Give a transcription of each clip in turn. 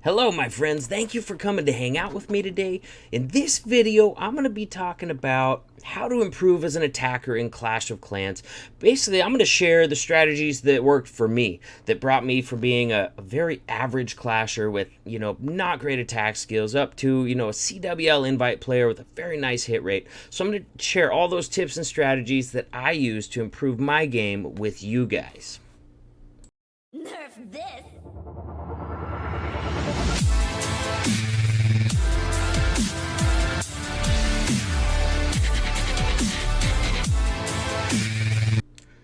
Hello my friends, thank you for coming to hang out with me today. In this video, I'm going to be talking about how to improve as an attacker in Clash of Clans. Basically, I'm going to share the strategies that worked for me, that brought me from being a very average clasher with, not great attack skills up to, a CWL invite player with a very nice hit rate. So I'm going to share all those tips and strategies that I use to improve my game with you guys. Nerf this!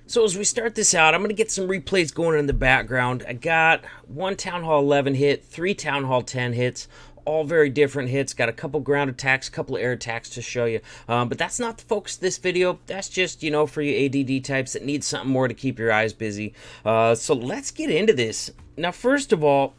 So as we start this out, I'm going to get some replays going in the background. I got one Town Hall 11 hit, 3 Town Hall 10 hits, all very different hits. Got a couple ground attacks, a couple air attacks to show you. But that's not the focus of this video. That's just, for you ADD types that need something more to keep your eyes busy. So let's get into this. Now, first of all,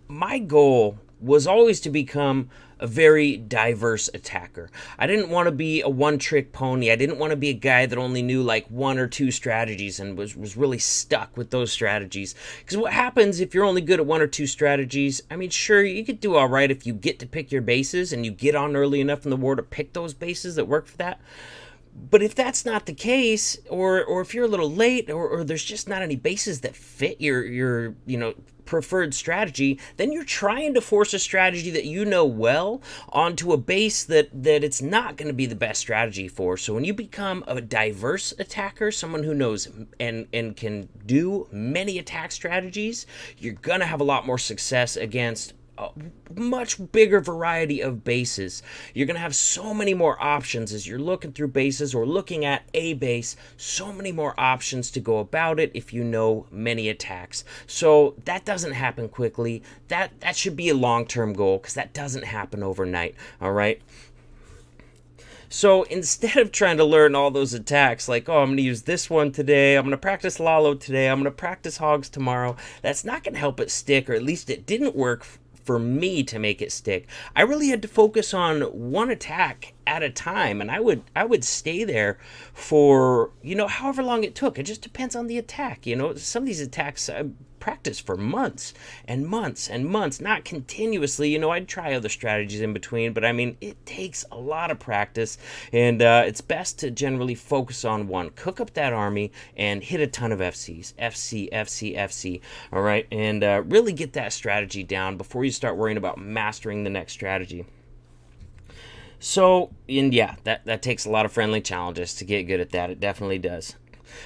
my goal was always to become a very diverse attacker. I didn't want to be a one-trick pony. I didn't want to be a guy that only knew like 1 or 2 strategies and was really stuck with those strategies. Because what happens if you're only good at 1 or 2 strategies, I mean, sure, you could do all right if you get to pick your bases and you get on early enough in the war to pick those bases that work for that. But if that's not the case, or if you're a little late, or there's just not any bases that fit your preferred strategy, then you're trying to force a strategy that you know well onto a base that it's not going to be the best strategy for. So when you become a diverse attacker, someone who knows and can do many attack strategies, you're going to have a lot more success against a much bigger variety of bases. You're going to have so many more options as you're looking through bases or looking at a base, so many more options to go about it if you know many attacks. So that doesn't happen quickly. That should be a long-term goal because that doesn't happen overnight, all right? So instead of trying to learn all those attacks, like, oh, I'm going to use this one today, I'm going to practice Lalo today, I'm going to practice Hogs tomorrow, that's not going to help it stick, or at least it didn't work for me to make it stick. I really had to focus on one attack at a time, and I would stay there for, however long it took. It just depends on the attack. Some of these attacks I practiced for months and months and months, not continuously. I'd try other strategies in between, but I mean, it takes a lot of practice, and it's best to generally focus on one. Cook up that army and hit a ton of FCs. FC, all right? And really get that strategy down before you start worrying about mastering the next strategy. So, and yeah, that takes a lot of friendly challenges to get good at that. It definitely does.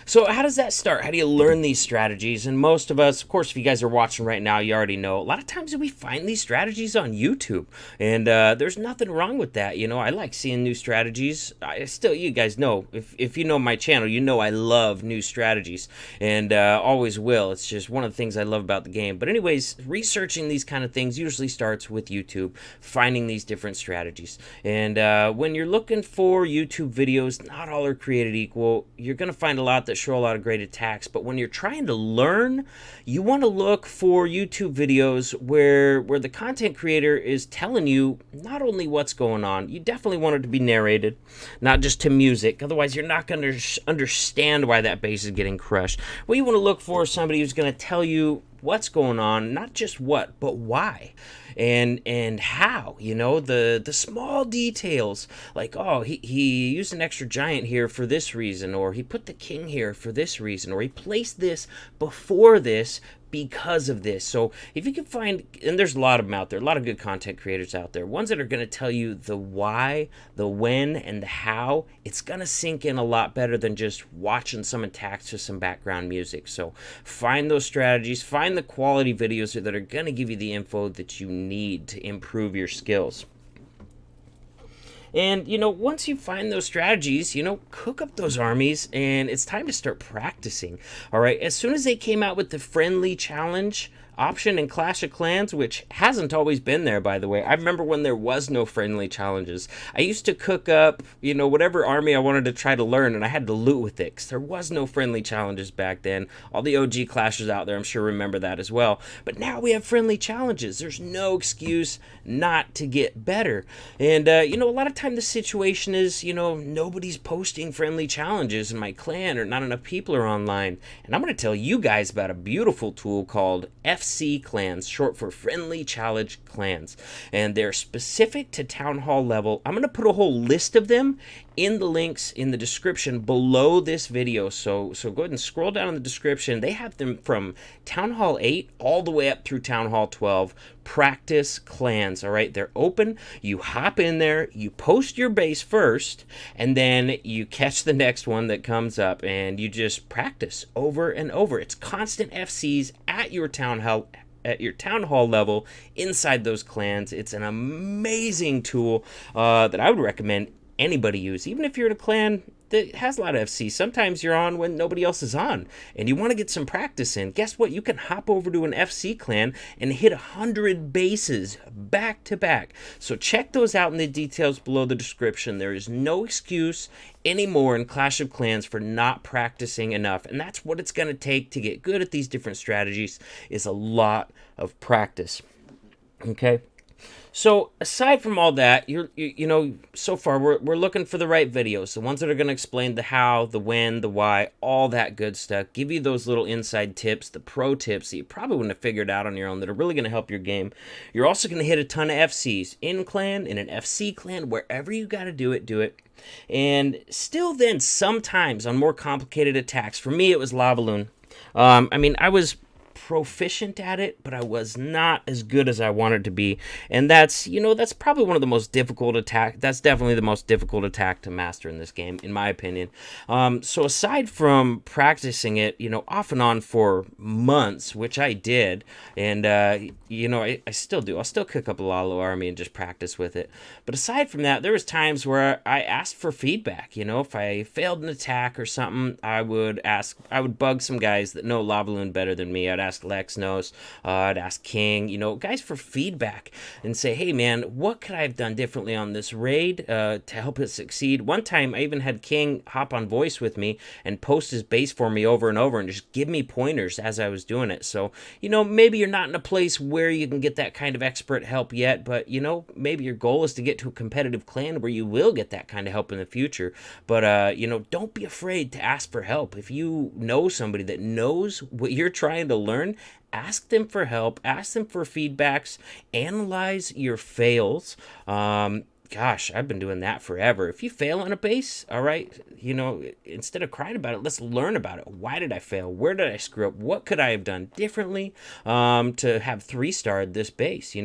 So how does that start? How do you learn these strategies? And most of us, of course, if you guys are watching right now, you already know, a lot of times we find these strategies on YouTube. And there's nothing wrong with that. I like seeing new strategies. You guys know, if you know my channel, you know I love new strategies. And always will. It's just one of the things I love about the game. But anyways, researching these kind of things usually starts with YouTube, finding these different strategies. And when you're looking for YouTube videos, not all are created equal. You're going to find a lot that show a lot of great attacks, but when you're trying to learn, you want to look for YouTube videos where the content creator is telling you not only what's going on, you definitely want it to be narrated, not just to music, otherwise you're not going to understand why that base is getting crushed. What you want to look for is somebody who's going to tell you what's going on, not just what, but why. And how, the small details, like, oh, he used an extra giant here for this reason, or he put the king here for this reason, or he placed this before this because of this. So if you can find, and there's a lot of them out there, a lot of good content creators out there, ones that are going to tell you the why, the when, and the how, it's going to sink in a lot better than just watching some attacks to some background music. So find those strategies, find the quality videos that are going to give you the info that you need to improve your skills. And, once you find those strategies, cook up those armies, and it's time to start practicing. All right, as soon as they came out with the friendly challenge option in Clash of Clans, which hasn't always been there, by the way. I remember when there was no friendly challenges. I used to cook up, whatever army I wanted to try to learn, and I had to loot with it, because there was no friendly challenges back then. All the OG Clashers out there, I'm sure, remember that as well. But now we have friendly challenges. There's no excuse not to get better. And, a lot of time the situation is, nobody's posting friendly challenges in my clan, or not enough people are online. And I'm going to tell you guys about a beautiful tool called FC clans, short for Friendly Challenge Clans. And they're specific to Town Hall level. I'm going to put a whole list of them in the links in the description below this video. So go ahead and scroll down in the description. They have them from Town Hall 8 all the way up through Town Hall 12. Practice clans, all right? They're open. You hop in there, you post your base first, and then you catch the next one that comes up, and you just practice over and over. It's constant FCs at your town hall level inside those clans. It's an amazing tool that I would recommend anybody use, even if you're in a clan that has a lot of FC. Sometimes you're on when nobody else is on and you want to get some practice in. Guess what? You can hop over to an FC clan and hit 100 bases back to back. So check those out in the details below the description. There is no excuse anymore in Clash of Clans for not practicing enough, and that's what it's going to take to get good at these different strategies, is a lot of practice. Okay. So aside from all that, you know, so far we're looking for the right videos, the ones that are going to explain the how, the when, the why, all that good stuff, give you those little inside tips, the pro tips that you probably wouldn't have figured out on your own that are really going to help your game. You're also going to hit a ton of FCs in clan, in an FC clan, wherever you got to do it, do it. And still then, sometimes on more complicated attacks, for me it was Lava Loon. I mean, I was proficient at it, but I was not as good as I wanted to be, and that's probably one of the most difficult attack. That's definitely the most difficult attack to master in this game, in my opinion. So aside from practicing it, off and on for months, which I did, and I still do. I'll still cook up a Lalo army and just practice with it. But aside from that, there was times where I asked for feedback. If I failed an attack or something, I would bug some guys that know Lava Loon better than me. I'd ask Lex knows, I'd ask King, guys for feedback and say, hey man, what could I have done differently on this raid to help it succeed? One time I even had King hop on voice with me and post his base for me over and over and just give me pointers as I was doing it. So, maybe you're not in a place where you can get that kind of expert help yet, but maybe your goal is to get to a competitive clan where you will get that kind of help in the future. But don't be afraid to ask for help. If you know somebody that knows what you're trying to learn, ask them for help, ask them for feedbacks, analyze your fails. Gosh, I've been doing that forever. If you fail on a base, all right, instead of crying about it, let's learn about it. Why did I fail? Where did I screw up? What could I have done differently to have 3-starred this base?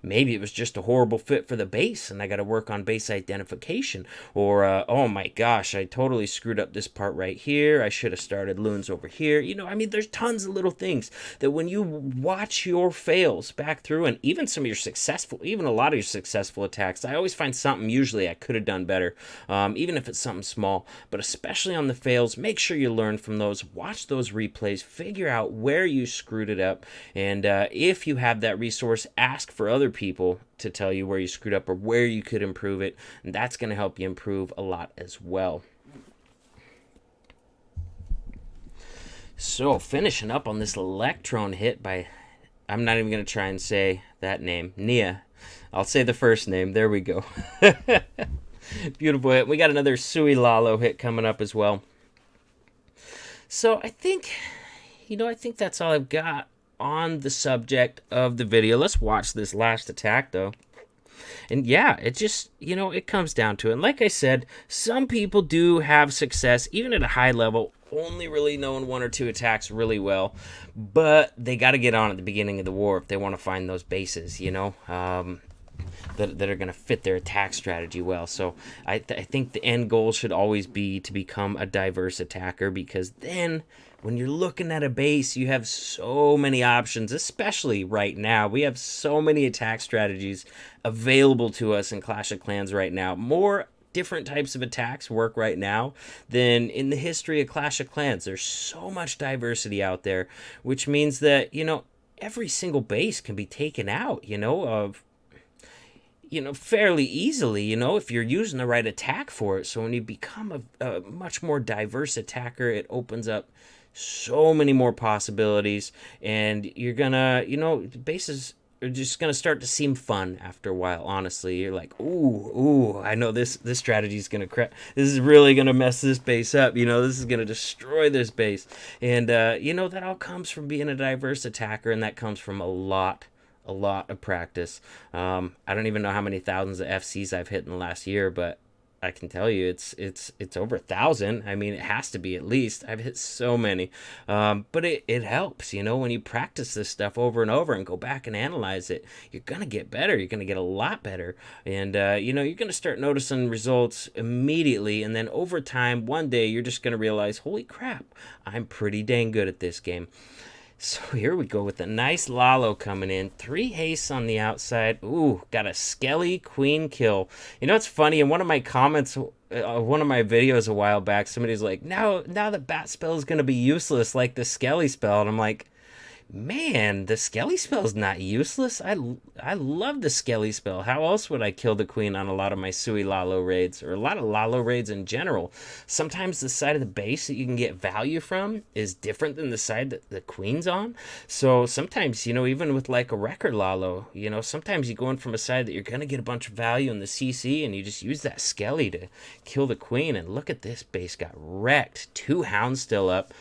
Maybe it was just a horrible fit for the base and I got to work on base identification. Or, oh my gosh, I totally screwed up this part right here. I should have started loons over here. There's tons of little things that when you watch your fails back through, and even some of your even a lot of your successful attacks, I always find something usually I could have done better, even if it's something small. But especially on the fails, make sure you learn from those, watch those replays, figure out where you screwed it up, and if you have that resource, ask for other people to tell you where you screwed up or where you could improve it, and that's going to help you improve a lot as well. So finishing up on this Electron hit by, I'm not even going to try and say that name, Nia. I'll say the first name. There we go. Beautiful hit. We got another Sui Lalo hit coming up as well. So I think that's all I've got on the subject of the video. Let's watch this last attack, though. And yeah, it just, it comes down to it. And like I said, some people do have success, even at a high level, only really knowing 1 or 2 attacks really well. But they got to get on at the beginning of the war if they want to find those bases, that are going to fit their attack strategy well. So I think the end goal should always be to become a diverse attacker, because then when you're looking at a base, you have so many options, especially right now. We have so many attack strategies available to us in Clash of Clans right now. More different types of attacks work right now than in the history of Clash of Clans. There's so much diversity out there, which means that, every single base can be taken out, fairly easily, if you're using the right attack for it. So when you become a much more diverse attacker, it opens up so many more possibilities, and you're gonna, bases are just gonna start to seem fun after a while. Honestly, you're like, ooh, I know this strategy is gonna crap. This is really gonna mess this base up. This is gonna destroy this base, and that all comes from being a diverse attacker, and that comes from a lot of practice. I don't even know how many thousands of FCs I've hit in the last year, but I can tell you it's over 1,000. I mean, it has to be at least. I've hit so many, but it helps. When you practice this stuff over and over and go back and analyze it, you're gonna get better. You're gonna get a lot better, and you're gonna start noticing results immediately. And then over time, one day, you're just gonna realize, holy crap, I'm pretty dang good at this game. So here we go with a nice Lalo coming in. 3 hastes on the outside. Ooh, got a Skelly Queen kill. It's funny. In one of my comments, one of my videos a while back, somebody's like, now the bat spell is going to be useless like the Skelly spell. And I'm like, man, the Skelly spell is not useless. I love the Skelly spell. How else would I kill the queen on a lot of my Sui Lalo raids, or a lot of Lalo raids in general? Sometimes the side of the base that you can get value from is different than the side that the queen's on. So sometimes, even with like a record Lalo, sometimes you go in from a side that you're going to get a bunch of value in the CC, and you just use that Skelly to kill the queen. And look at this base got wrecked. 2 hounds still up.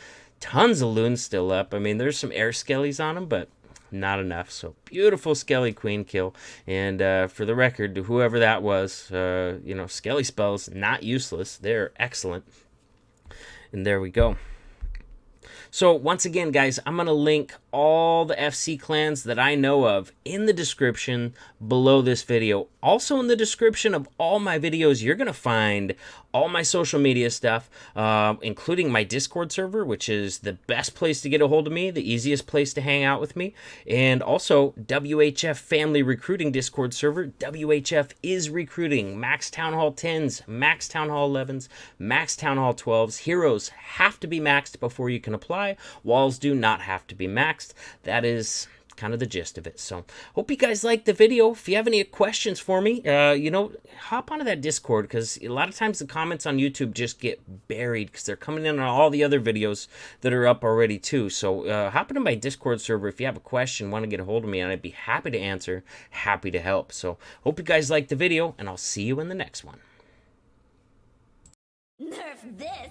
Tons of loons still up. I mean, there's some air skellies on them, but not enough. So beautiful Skelly Queen kill. And for the record, to whoever that was, Skelly spells not useless. They're excellent. And there we go. So once again, guys, I'm going to link all the FC clans that I know of in the description below this video. Also in the description of all my videos, you're going to find all my social media stuff, including my Discord server, which is the best place to get a hold of me, the easiest place to hang out with me, and also WHF Family Recruiting Discord server. WHF is recruiting Max Town Hall 10s, Max Town Hall 11s, Max Town Hall 12s. Heroes have to be maxed before you can apply. Walls do not have to be maxed. That is kind of the gist of it. So hope you guys liked the video. If you have any questions for me, hop onto that Discord, because a lot of times the comments on YouTube just get buried because they're coming in on all the other videos that are up already too. So hop into my Discord server if you have a question, want to get a hold of me, and I'd be happy to answer, happy to help. So hope you guys liked the video, and I'll see you in the next one. Nerf this!